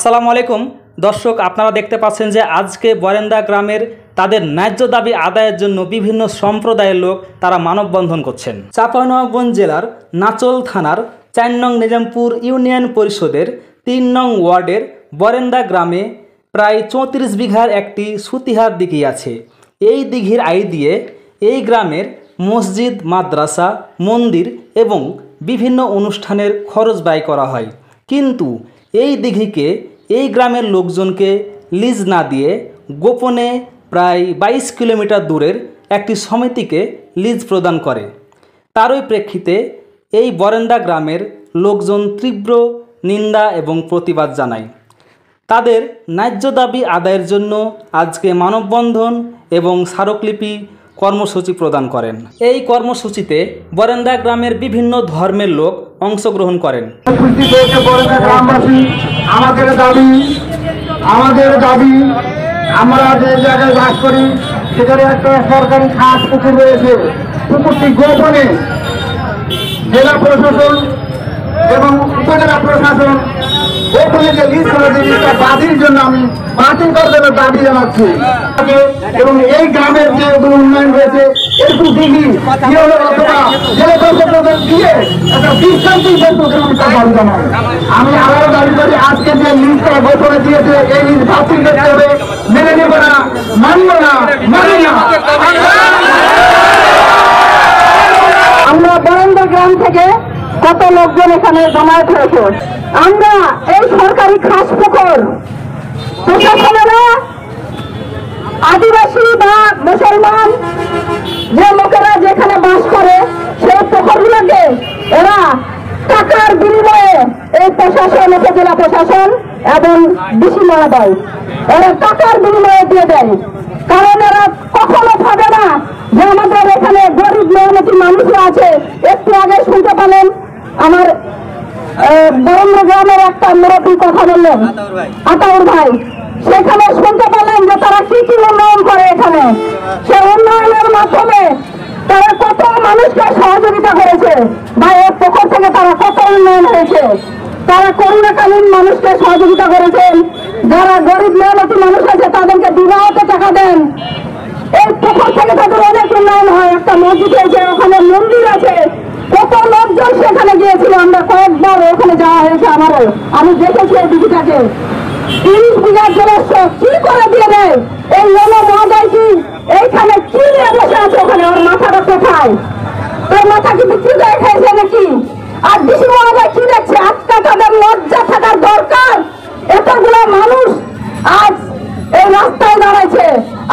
আসসালামু আলাইকুম দর্শক, আপনারা দেখতে পাচ্ছেন যে আজকে বরেন্দা গ্রামের তাদের ন্যায্য দাবি আদায়ের জন্য বিভিন্ন সম্প্রদায়ের লোক তারা মানববন্ধন করছেন। চাঁপাইনবাবগঞ্জ জেলার নাচল থানার ৪ নং নিজামপুর ইউনিয়ন পরিষদের ৩ নং ওয়ার্ডের বরেন্দা গ্রামে প্রায় ৩৪ বিঘার একটি সুতিহার দিঘি আছে। এই দিঘির আয় দিয়ে এই গ্রামের মসজিদ, মাদ্রাসা, মন্দির এবং বিভিন্ন অনুষ্ঠানের খরচ ব্যয় করা হয়। কিন্তু এই দিঘিকে এই গ্রামের লোকজনকে লিজ না দিয়ে গোপনে প্রায় ২২ কিলোমিটার দূরের একটি সমিতিকে লিজ প্রদান করে। তারই প্রেক্ষিতে এই বরেন্দা গ্রামের লোকজন তীব্র নিন্দা এবং প্রতিবাদ জানায়। তাদের ন্যায্য দাবি আদায়ের জন্য আজকে মানববন্ধন এবং স্মারকলিপি কর্মসূচি প্রদান করেন। এই কর্মসূচিতে বরেন্দা গ্রামের বিভিন্ন ধর্মের লোক অংশগ্রহণ করেন। আমাদের দাবি আমরা যে জায়গায় বাস করি সেখানে একটা সরকারি খাস পুকুর রয়েছে। পুকুরটি গোপনে জেলা প্রশাসন এবং উপজেলা প্রশাসন গোপনে যে লিজ করেছে সেটা বাতিল জন্য আমি বাতিল করার দাবি জানাচ্ছি। এবং এই গ্রামের যে উন্নয়ন হয়েছে একটু দিঘি অথবা জেলা প্রশাসন দিয়ে একটা দৃষ্টান্ত দাবি জানাই। আমি আবারও দাবি করি আজকে যে লিজটা গোপনে দিয়েছে এই লিজ বাতিল করতে হবে। মেনে নেব না, মানব না, মানি না। আমরা বরেন্দা গ্রাম থেকে কত লোকজন এখানে জমায়েত হয়েছে। আমরা এই সরকারি খাস পুকুর প্রশাসনেরা আদিবাসী বা মুসলমান যে লোকেরা যেখানে বাস করে সেই পুকুরগুলোকে এরা টাকার বিনিময়ে এই প্রশাসন, উপজেলা প্রশাসন এবং ডিসি মহোদয় এরা টাকার বিনিময়ে দিয়ে দেয়। কারণ এরা কখনো ভাবে না যে আমাদের এখানে গরিব মেহনতি মানুষরা আছে। একটু আগে শুনতে পেলেন আমার বরেন্দা গ্রামের একটা মুরব্বী কথা বললেন, আতাউর ভাই, সেখানে শুনতে পেলেন যে তারা কি কি উন্নয়ন করে এখানে। সে উন্নয়নের মাধ্যমে তারা কত মানুষকে সহযোগিতা করেছে বা এর পুকুর থেকে তারা কত উন্নয়ন হয়েছে। তারা করোনাকালীন মানুষকে সহযোগিতা করেছেন। যারা গরিব মেহনতি মানুষ আছে তাদেরকে বিবাহতে টাকা দেন। এই পুকুর থেকে তাদের অনেক উন্নয়ন হয়। একটা মসজিদ হয়েছে, ওখানে মন্দির আছে। কত লোকজন সেখানে গিয়েছিল, আমরা কয়েকবার ওখানে যাওয়া হয়েছে আমারও। আমি দেখেছি এই দিদিটাকে ৩০ বিঘার জলস্ব কি করে দিয়ে দেয়। এই মহোদয় কি এইখানে কি নিয়ে বসে আছে? ওখানে ওর মাথাটা কোথায়? তোর মাথা কি বিক্রি করে খাইছে নাকি? আর ডিসি মহোদয় কি দেখছে? আজকে তাদের লজ্জা থাকার দরকার। এতগুলো মানুষ আজ এই রাস্তায় দাঁড়াইছে।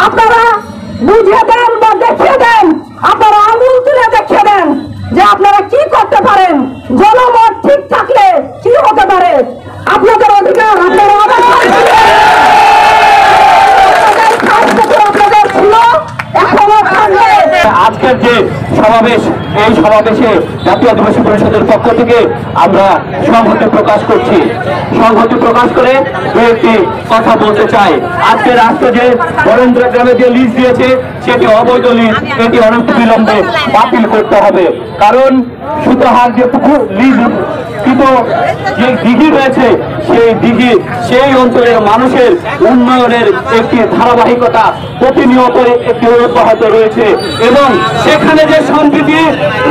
আপনারা বুঝিয়ে দেন বা দেখিয়ে দেন, আপনারা আঙুল তুলে দেখিয়ে দেন যে আপনারা কি করতে পারেন। জনমত ঠিক থাকলে কি হতে পারে? আপনাদের অধিকার, আপনারা আপনাদের ছিল, এখনো থাকবে। আজকের যে সমাবেশ, এই সমাবেশে জাতীয় আদিবাসী পরিষদের পক্ষ থেকে আমরা সংহতি প্রকাশ করছি। সংহতি প্রকাশ করে একটি কথা বলতে চাই। আজকে রাষ্ট্র যে বরেন্দ্র গ্রামে যে লিজ দিয়েছে সেটি অবৈধ লিজ, এটি অনতিবিলম্বে বাতিল করতে হবে। কারণ সুতহার যে পুকুর লিজ কিন্তু যে দিঘি রয়েছে সেই দিঘি সেই অঞ্চলের মানুষের উন্নয়নের একটি ধারাবাহিকতা প্রতিনিয়ত একটি অব্যাহত রয়েছে এবং সেখানে যে সম্প্রীতি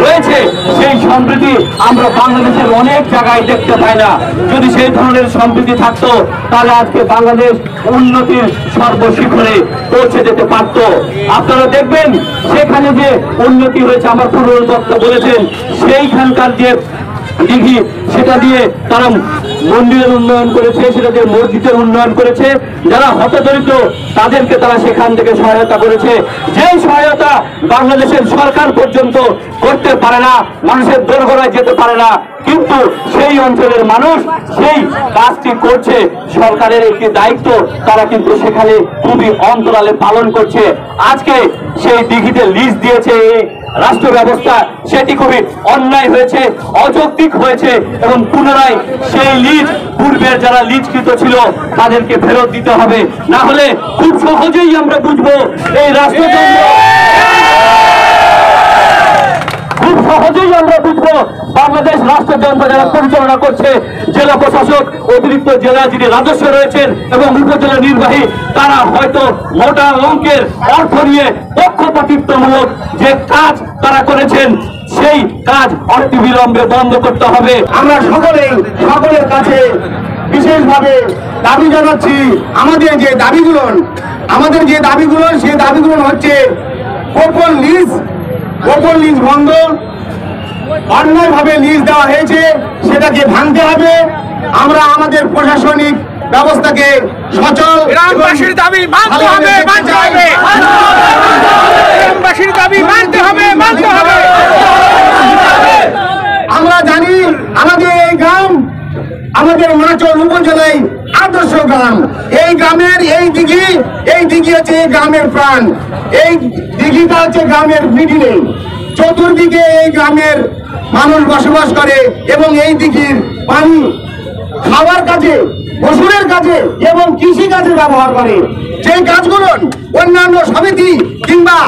রয়েছে সেই সম্প্রীতি আমরা বাংলাদেশের অনেক জায়গায় দেখতে পাই না। যদি সেই ধরনের সম্প্রীতি থাকতো তাহলে আজকে বাংলাদেশ উন্নতির সর্বশিখরে পৌঁছে যেতে পারত। আপনারা দেখবেন সেখানে যে উন্নতি হয়েছে, আমার পূর্ব দত্ত বলেছেন, সেইখানকার যে দিঘি সেটা দিয়ে তারা মন্দিরের উন্নয়ন করেছে, সেটা দিয়ে মসজিদের উন্নয়ন করেছে। যারা হতদরিদ্র তাদেরকে তারা সেখান থেকে সহায়তা করেছে। যেই সহায়তা বাংলাদেশের সরকার পর্যন্ত করতে পারে না, মানুষের দোরগোড়ায় যেতে পারে না, কিন্তু সেই অঞ্চলের মানুষ সেই কাজটি করছে। সরকারের একটি দায়িত্ব তারা কিন্তু সেখানে খুবই অন্তরালে পালন করছে। আজকে সেই দিঘিতে লিজ দিয়েছে এই রাষ্ট্র ব্যবস্থা, সেটি খুবই অন্যায় হয়েছে, অযৌক্তিক হয়েছে এবং পুনরায় সেই লিজ পূর্বের যারা লিজকৃত ছিল তাদেরকে ফেরত দিতে হবে। না হলে খুব সহজেই আমরা বুঝবো এই রাষ্ট্রযন্ত্র, খুব সহজেই আমরা বুঝবো বাংলাদেশ রাষ্ট্রযন্ত্র যারা পরিচালনা করছে জেলা প্রশাসক, অতিরিক্ত জেলা যিনি রাজস্ব রয়েছেন এবং উপজেলা নির্বাহী, তারা হয়তো মোটা অঙ্কের অর্থ নিয়ে পক্ষপাতিত্বমূলক যে কাজ তারা করেছেন সেই কাজ অনতিবিলম্বে বন্ধ করতে হবে। আমরা সকলের কাছে বিশেষভাবে দাবি জানাচ্ছি, আমাদের যে দাবিগুলো সেই দাবিগুলো হচ্ছে গোপন লিজ বন্ধ, অন্যায়ভাবে লিজ দেওয়া হয়েছে সেটাকে ভাঙতে হবে। আমরা আমাদের প্রশাসনিক ব্যবস্থাকে সচল, গ্রামবাসীর দাবি মানতে হবে, মানতে হবে। গ্রামবাসীর দাবি মানতে হবে, মানতে হবে। আমরা জানি আমাদের এই গ্রাম, আমাদের নাচল উপজেলায় আদর্শ গ্রাম। এই গ্রামের এই দিঘি হচ্ছে এই গ্রামের প্রাণ। এই দিঘিটা হচ্ছে গ্রামের মিডিলে, চতুর্দিকে এই গ্রামের মানুষ বসবাস করে এবং এই দিঘির পানি খাওয়ার কাজে, গোসলের কাজে এবং কৃষি কাজে ব্যবহার করে। সেই কাজগুলো অন্যান্য সমিতি কিংবা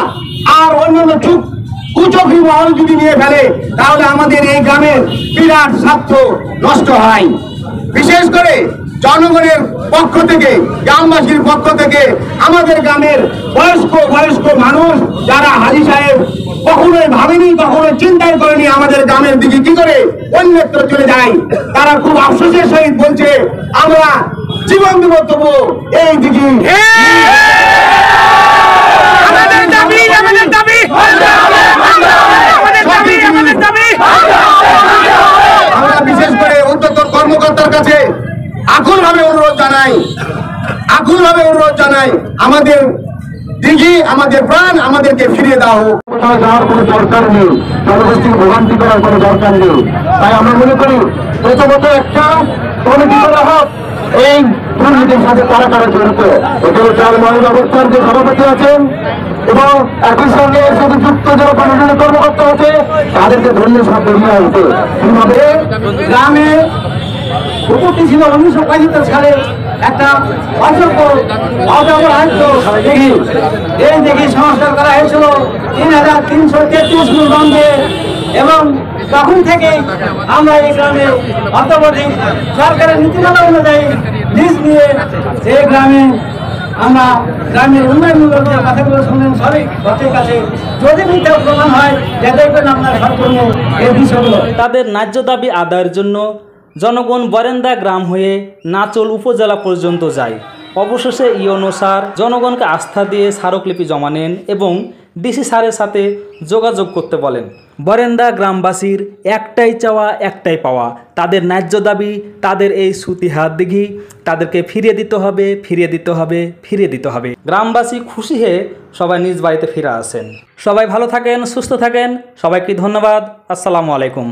আর অন্যান্য কুচক্রী মহল যদি নিয়ে ফেলে তাহলে আমাদের এই গ্রামের বিরাট স্বার্থ নষ্ট হয়। বিশেষ করে জনগণের পক্ষ থেকে, গ্রামবাসীর পক্ষ থেকে আমাদের গ্রামের বয়স্ক মানুষ যারা হাজী সাহেব কখনোই ভাবেনি, কখনোই চিন্তাই করেনি আমাদের গ্রামের দিকে কি করে অন্যত্র চলে যায়, তারা খুব আফসোসের সহিত বলছে আমরা জীবন দেব তবু এই দিকে। আমাদের দাবি, আমাদের দাবি, আমাদের দাবি, আমাদের দাবি। আমরা বিশেষ করে উচ্চতর কর্মকর্তার কাছে আকুলভাবে অনুরোধ জানাই আমাদের দিঘি, আমাদের প্রাণ, আমাদেরকে ফিরিয়ে দাও। কোথাও যাওয়ার কোনো দরকার নেই, জনগোষ্ঠীকে ভোগান্তি করার কোনো দরকার নেই। তাই আমরা মনে করি প্রথমত একটা কমিটি করা হোক এই দুর্নীতির সাথে কারা জড়িত। এখানে চার মহিলা অবস্থার যে সভাপতি আছেন এবং একই সঙ্গে এর সাথে যুক্ত যারা প্রশাসনিক কর্মকর্তা আছে তাদেরকে ধরনের সব বেরিয়ে আসবে। কিভাবে গ্রামে উপস্থিত ছিল 1975 সালে একটা এই দিঘি সংস্কার করা হয়েছিল 3333 মূল দণ্ডে এবং তখন থেকে আমরা এই গ্রামে অদ্যাবধি সরকারের নীতিমালা অনুযায়ী লিজ নিয়ে এই গ্রামে আমরা গ্রামের উন্নয়নমূলক যে কথাগুলো শুনলেন সবই সঠিক আছে। যদি মিথ্যা প্রমাণ হয় যে দেখবেন আপনার সম্পূর্ণ এই বিষয়গুলো। তাদের ন্যায্য দাবি আদায়ের জন্য জনগণ বরেন্দা গ্রাম হয়ে নাচল উপজেলা পর্যন্ত যায়। অবশেষে ইওনো স্যার জনগণকে আস্থা দিয়ে স্মারকলিপি জমা নেন এবং ডিসি স্যারের সাথে যোগাযোগ করতে বলেন। বরেন্দা গ্রামবাসীর একটাই চাওয়া, একটাই পাওয়া, তাদের ন্যায্য দাবি, তাদের এই সুতিহাত দিঘি তাদেরকে ফিরিয়ে দিতে হবে, ফিরিয়ে দিতে হবে, ফিরিয়ে দিতে হবে। গ্রামবাসী খুশি হয়ে সবাই নিজ বাড়িতে ফিরে আসেন। সবাই ভালো থাকেন, সুস্থ থাকেন। সবাইকে ধন্যবাদ। আসসালামু আলাইকুম।